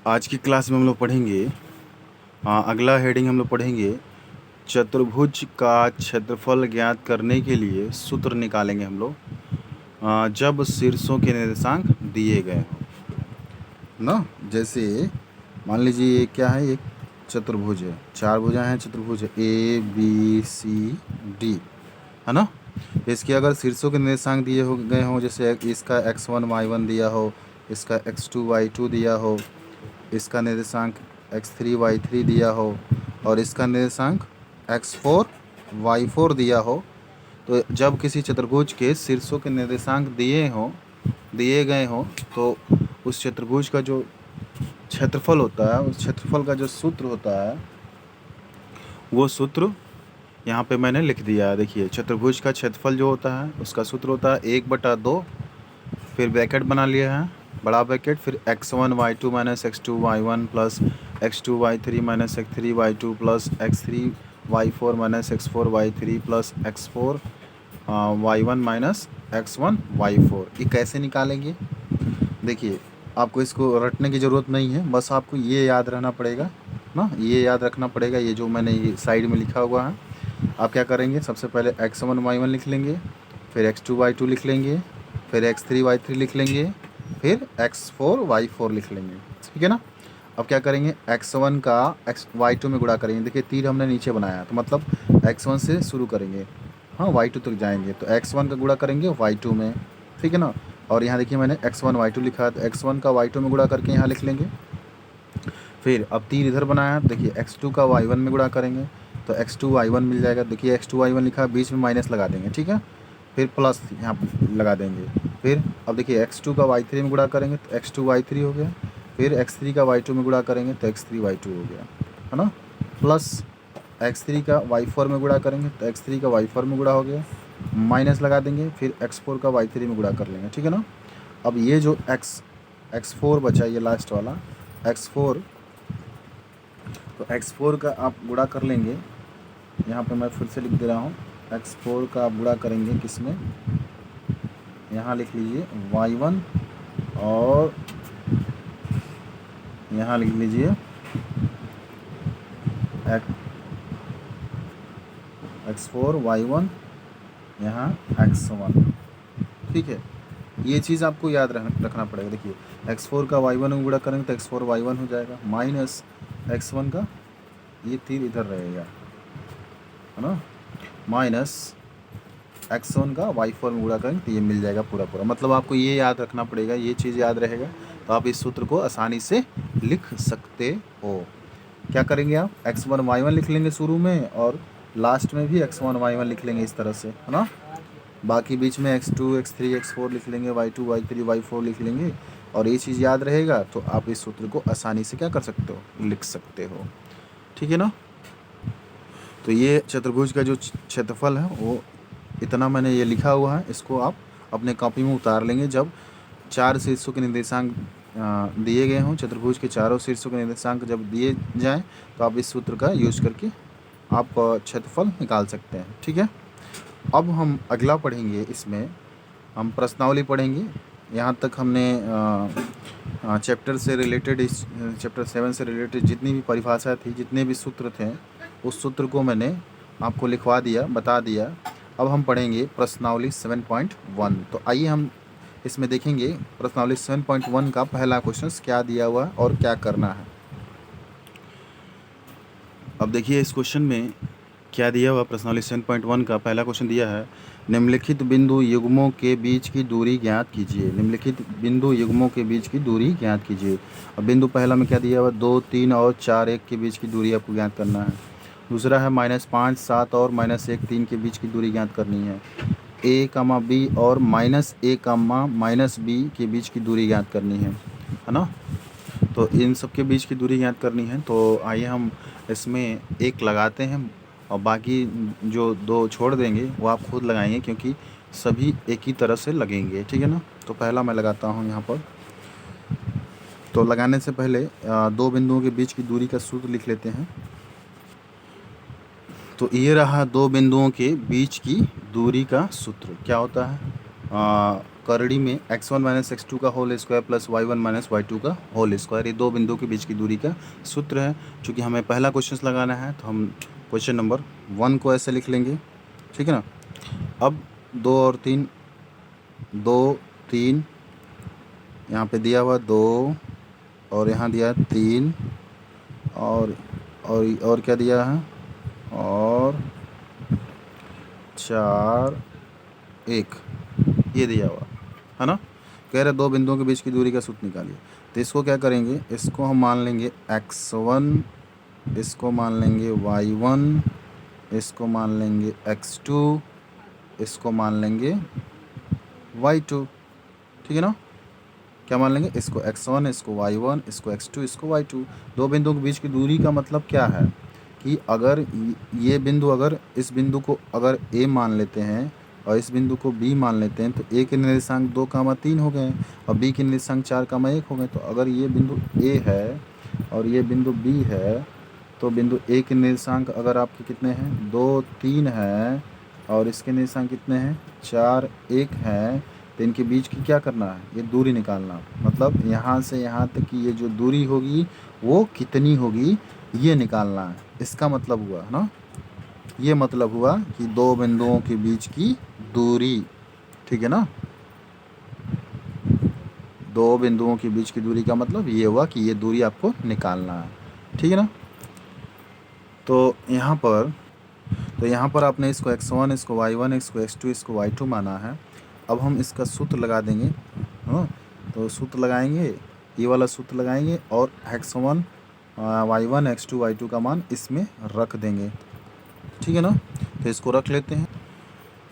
आज की क्लास में हम लोग पढ़ेंगे अगला हेडिंग हम लोग पढ़ेंगे चतुर्भुज का क्षेत्रफल ज्ञात करने के लिए सूत्र निकालेंगे हम लोग जब शीर्षों के निर्देशांक दिए गए हों ना। जैसे मान लीजिए ये क्या है, एक चतुर्भुज है, चार भुजाएं हैं, चतुर्भुज है ए बी सी डी, है ना। इसके अगर शीर्षों के निर्देशांक दिए हो गए हों, जैसे इसका x1 y1 दिया हो, इसका x2 y2 दिया हो, इसका निर्देशांक x3 y3 दिया हो और इसका निर्देशांक x4 y4 दिया हो, तो जब किसी चतुर्भुज के शीर्षों के निर्देशांक दिए गए हों तो उस चतुर्भुज का जो क्षेत्रफल होता है, उस क्षेत्रफल का जो सूत्र होता है, वो सूत्र यहाँ पे मैंने लिख दिया है। देखिए, चतुर्भुज का क्षेत्रफल जो होता है उसका सूत्र होता है 1/2, फिर ब्रैकेट बना लिया है, बड़ा ब्रैकेट, फिर x1 y2 minus x2 y1 plus x2 y3 minus x3 y2 plus x3 y4 minus x4 y3 plus x4 y1 minus x1 y4। ये कैसे निकालेंगे? देखिए, आपको इसको रटने की ज़रूरत नहीं है, बस आपको ये याद रहना पड़ेगा ना, ये याद रखना पड़ेगा। ये जो मैंने ये साइड में लिखा हुआ है, आप क्या करेंगे, सबसे पहले x1 y1 लिख लेंगे, फिर x2 y2 लिख लेंगे, फिर x3 y3 लिख लेंगे, फिर x4 y4 लिख लेंगे, ठीक है ना। अब क्या करेंगे, x1 का y2 में गुणा करेंगे। देखिए, तीर हमने नीचे बनाया तो मतलब x1 से शुरू करेंगे, हाँ y2 तक जाएंगे, तो x1 का गुणा करेंगे y2 में, ठीक है ना। और यहाँ देखिए मैंने x1 y2 लिखा है, तो x1 का y2 में गुणा करके यहाँ लिख लेंगे। फिर अब तीर इधर बनाया, देखिए x2 का y1 में गुणा करेंगे तो x2 y1 मिल जाएगा। देखिए x2 y1 लिखा है, बीच में माइनस लगा देंगे, ठीक है, फिर प्लस यहाँ पर लगा देंगे। फिर अब देखिए x2 का y3 में गुणा करेंगे तो x2 y3 हो गया, फिर x3 का y2 में गुणा करेंगे तो x3 y2 हो गया, है ना, प्लस x3 का y4 में गुणा करेंगे तो x3 का y4 में गुणा हो गया, माइनस लगा देंगे, फिर x4 का y3 में गुणा कर लेंगे, ठीक है ना। अब ये जो x4 बचा, ये लास्ट वाला x4, तो x4 का आप गुणा कर लेंगे, यहाँ पे मैं फिर से लिख दे रहा हूँ, x4 का आप गुणा करेंगे किस में, यहाँ लिख लीजिए y1 और यहाँ लिख लीजिए x4 y1, यहाँ x1, ठीक है। ये चीज़ आपको याद रखना पड़ेगा। देखिए x4 का y1 में गुणा करेंगे तो x4 y1 हो जाएगा, माइनस x1 का, ये तीर इधर रहेगा, है ना, माइनस x1 का y4 में गुणा करेंगे तो ये मिल जाएगा पूरा पूरा। मतलब आपको ये याद रखना पड़ेगा, ये चीज़ याद रहेगा तो आप इस सूत्र को आसानी से लिख सकते हो। क्या करेंगे आप, x1 y1 लिख लेंगे शुरू में और लास्ट में भी x1 y1 लिख लेंगे इस तरह से, है ना। बाकी बीच में x2 x3 x4 लिख लेंगे, y2 y3 y4 लिख लेंगे, और ये चीज़ याद रहेगा तो आप इस सूत्र को आसानी से क्या कर सकते हो, लिख सकते हो, ठीक है ना। तो ये चतुर्भुज का जो क्षेत्रफल है वो इतना मैंने ये लिखा हुआ है, इसको आप अपने कॉपी में उतार लेंगे। जब चार शीर्षों के निर्देशांक दिए गए हों, चतुर्भुज के चारों शीर्षों के निर्देशांक जब दिए जाएं तो आप इस सूत्र का यूज करके आप क्षेत्रफल निकाल सकते हैं, ठीक है। अब हम अगला पढ़ेंगे, इसमें हम प्रश्नावली पढ़ेंगे। यहाँ तक हमने चैप्टर से रिलेटेड, इस चैप्टर 7 से रिलेटेड जितनी भी परिभाषा थी, जितने भी सूत्र थे, उस सूत्र को मैंने आपको लिखवा दिया, बता दिया। अब हम पढ़ेंगे प्रश्नावली 7.1। तो आइए हम इसमें देखेंगे प्रश्नावली 7.1 का पहला क्वेश्चन क्या दिया हुआ है और क्या करना है। अब देखिए इस क्वेश्चन में क्या दिया हुआ। प्रश्नावली 7.1 का पहला क्वेश्चन दिया है, निम्नलिखित बिंदु युग्मों के बीच की दूरी ज्ञात कीजिए। निम्नलिखित बिंदु युग्मों के बीच की दूरी ज्ञात कीजिए। अब बिंदु पहला में क्या दिया हुआ, 2 3 और 4 1 के बीच की दूरी आपको ज्ञात करना है। दूसरा है -5 7 और -1 3 के बीच की दूरी ज्ञात करनी है। a, b और -a, -b के बीच की दूरी ज्ञात करनी है ना। तो इन सब के बीच की दूरी ज्ञात करनी है। तो आइए हम इसमें एक लगाते हैं और बाकी जो 2 छोड़ देंगे वो आप खुद लगाएंगे, क्योंकि सभी एक ही तरह से लगेंगे, ठीक है ना। तो पहला मैं लगाता हूँ यहाँ पर। तो लगाने से पहले 2 बिंदुओं के बीच की दूरी का सूत्र लिख लेते हैं। तो ये रहा 2 बिंदुओं के बीच की दूरी का सूत्र। क्या होता है, करड़ी में x1 माइनस x2 का whole square plus y1 minus y2 का होल स्क्वायर, ये दो बिंदुओं के बीच की दूरी का सूत्र है। चूँकि हमें पहला क्वेश्चन लगाना है तो हम क्वेश्चन नंबर 1 को ऐसे लिख लेंगे, ठीक है ना। अब 2 और 3, 2 3 यहाँ पे दिया हुआ 2 और यहाँ दिया है 3 और क्या दिया है, और 4 1 ये दिया हुआ है ना। कह रहे दो बिंदुओं के बीच की दूरी का सूत्र निकालिए। तो इसको क्या करेंगे, इसको हम मान लेंगे x1, इसको मान लेंगे y1, इसको मान लेंगे x2, इसको मान लेंगे y2, ठीक है ना। क्या मान लेंगे, इसको x1, इसको y1, इसको x2, इसको y2। दो बिंदुओं के बीच की दूरी का मतलब क्या है कि अगर ये बिंदु, अगर इस बिंदु को अगर a मान लेते हैं और इस बिंदु को b मान लेते हैं तो a के निर्देशांक 2, 3 हो गए और b के निर्देशांक 4, 1 हो गए। तो अगर ये बिंदु a है और ये बिंदु b है तो बिंदु a के निर्देशांक अगर आपके कितने हैं, 2, 3 है और इसके निर्देशांक कितने हैं, 4, 1 है, तो इनके बीच की क्या करना है, ये दूरी निकालना। मतलब यहाँ से यहाँ तक की ये जो दूरी होगी वो कितनी होगी ये निकालना है। इसका मतलब हुआ ना, ये मतलब हुआ कि दो बिंदुओं के बीच की दूरी, ठीक है ना। दो बिंदुओं के बीच की दूरी का मतलब ये हुआ कि ये दूरी आपको निकालना है, ठीक है ना। तो यहाँ पर आपने इसको x1, इसको y1, इसको x2, इसको y2 माना है। अब हम इसका सूत्र लगा देंगे, हाँ। तो सूत्र लगाएंगे, ये वाला सूत्र लगाएंगे और x1, y1, x2, y2 का मान इसमें रख देंगे, ठीक है ना। तो इसको रख लेते हैं।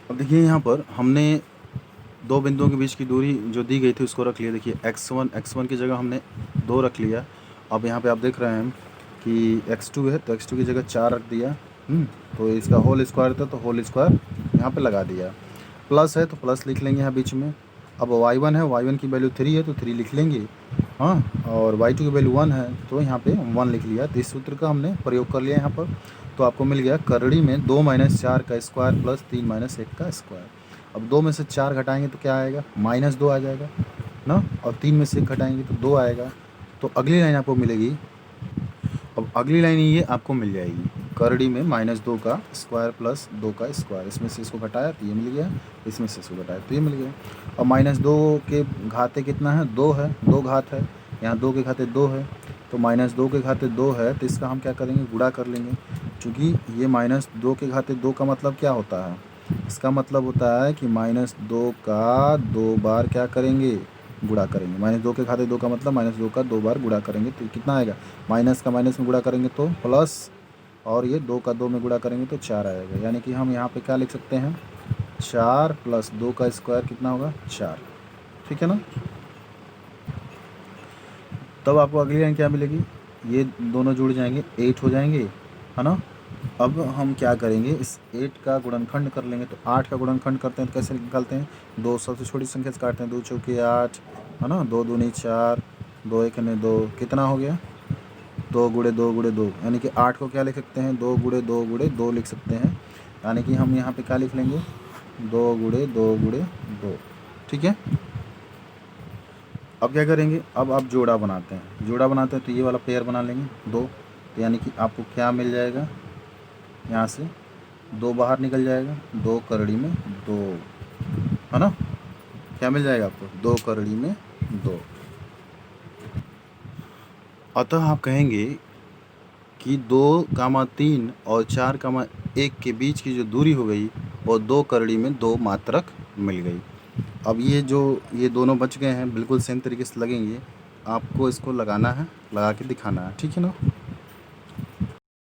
अब देखिए यहाँ पर हमने दो बिंदुओं के बीच की दूरी जो दी गई थी उसको रख लिया। देखिए x1 की जगह हमने 2 रख लिया। अब यहाँ पे आप देख रहे हैं कि x2 है तो x2 की जगह 4 रख दिया। तो इसका होल स्क्वायर था तो होल स्क्वायर यहाँ पे लगा दिया। प्लस है तो प्लस लिख लेंगे यहाँ बीच में। अब y1 है, y1 की वैल्यू 3 है तो 3 लिख लेंगे, हाँ। और y2 की वैल्यू 1 है तो यहाँ पे 1 लिख लिया। तो इस सूत्र का हमने प्रयोग कर लिया यहाँ पर। तो आपको मिल गया करड़ी में 2 - 4 का स्क्वायर प्लस 3 - 1 का स्क्वायर। अब 2 में से 4 घटाएंगे तो क्या आएगा, -2 आ जाएगा ना। और 3 में से 1 घटाएंगे तो 2 आएगा। तो अगली लाइन आपको मिलेगी, अब अगली लाइन ये आपको मिल जाएगी करड़ी में -2 का स्क्वायर प्लस 2 का स्क्वायर। इसमें से इसको घटाया तो ये मिल गया, इसमें से इसको घटाया तो ये मिल गया। और -2 के घाते कितना है, 2 है, 2 घात है, यहाँ 2 के घाते 2 है। तो -2 के घाते 2 है तो इसका हम क्या करेंगे, गुणा कर लेंगे। क्योंकि ये -2 के घाते 2 का मतलब क्या होता है, इसका मतलब होता है कि -2 का 2 बार क्या करेंगे, गुणा करेंगे। -2 के घाते 2 का मतलब -2 का 2 बार गुणा करेंगे तो कितना आएगा, माइनस का माइनस में गुणा करेंगे तो प्लस, और ये 2 का 2 में गुणा करेंगे तो 4 आएगा। यानी कि हम यहाँ पे क्या लिख सकते हैं, 4 + 2 का स्क्वायर कितना होगा, 4, ठीक है ना। तब आपको अगली लाइन क्या मिलेगी, ये दोनों जुड़ जाएंगे 8 हो जाएंगे, है ना। अब हम क्या करेंगे, इस 8 का गुणनखंड कर लेंगे। तो 8 का गुणनखंड करते हैं तो कैसे निकालते हैं, 2 सबसे छोटी संख्या से काटते हैं, 2 चौके 8, है ना, 2 दूनी 4, 2 एकने 2, कितना हो गया, 2 × 2 × 2। यानी कि 8 को क्या लिख सकते हैं, 2 × 2 × 2 लिख सकते हैं। यानी कि हम यहाँ पे क्या लिख लेंगे, 2 × 2 × 2, ठीक है। अब क्या करेंगे, अब आप जोड़ा बनाते हैं, जोड़ा बनाते हैं तो ये वाला पेयर बना लेंगे 2। तो यानी कि आपको क्या मिल जाएगा, यहाँ से 2 बाहर निकल जाएगा, 2 करड़ी में 2, है ना। क्या मिल जाएगा आपको, 2 करड़ी में 2। अतः आप कहेंगे कि 2, 3 और 4, 1 के बीच की जो दूरी हो गई वो 2 करड़ी में 2 मात्रक मिल गई। अब ये दोनों बच गए हैं, बिल्कुल सेम तरीके से लगेंगे। आपको इसको लगाना है, लगा के दिखाना है, ठीक है ना।